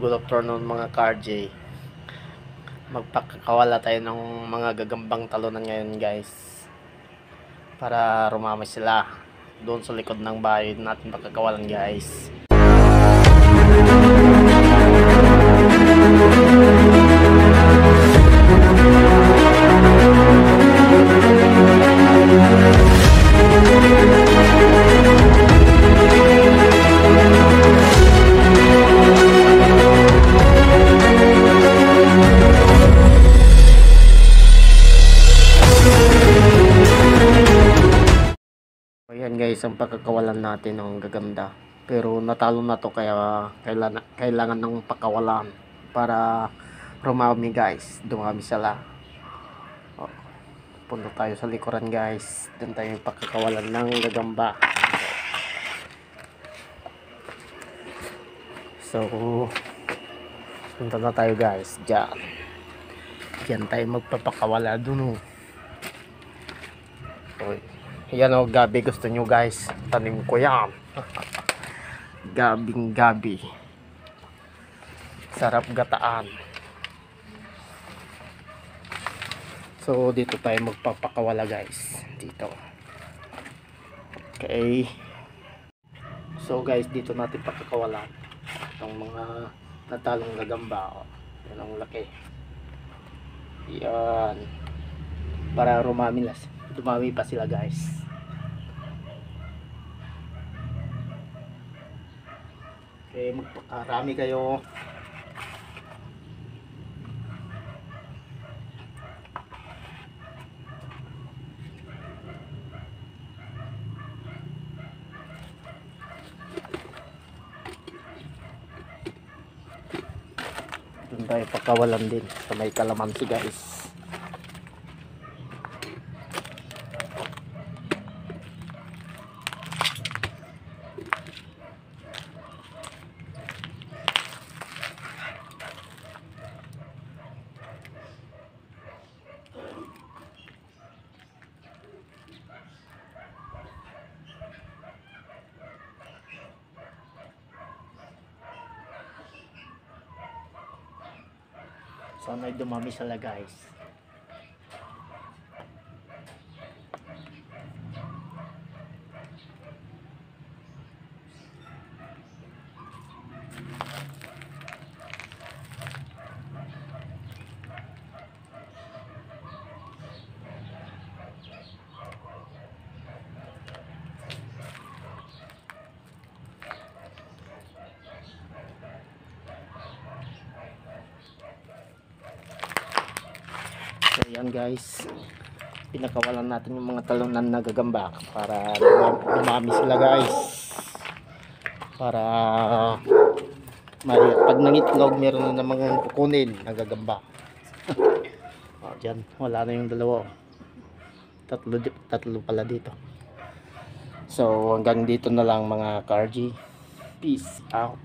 good afternoon mga ka-RJ. Magpakakawala tayo ng mga gagambang talunan ngayon guys, para rumami sila doon sa likod ng bahay natin pagkakawalan guys. Ayan guys, ang pagkakawalan natin ng gaganda, pero natalo na to, kaya kailangan ng pakawalan para rumami guys, dumami sila. Punta tayo sa likuran guys, doon tayo yung pagkakawalan ng gagamba. So punta na tayo guys, dyan tayo magpapakawala dun. Yan o, gabi gusto nyo guys, tanim ko yan. Gabing gabi, sarap gataan. So dito tayo magpapakawala guys, dito. Okay, so guys, dito natin pakakawalan itong mga natalong gagamba. Yan ang laki, yan, para dumami pa sila guys. Okay, magpakarami kayo. Doon tayo pakawalan din sa may kalamansi guys. Sana'y dumami sila guys. So yan guys, pinakawalan natin yung mga talunan na gagamba para dumami sila guys, para pag nangitlog meron na namang kukunin na gagamba. Dyan, wala na yung dalawa, tatlo pala dito. So hanggang dito na lang mga ka-RJ, peace out.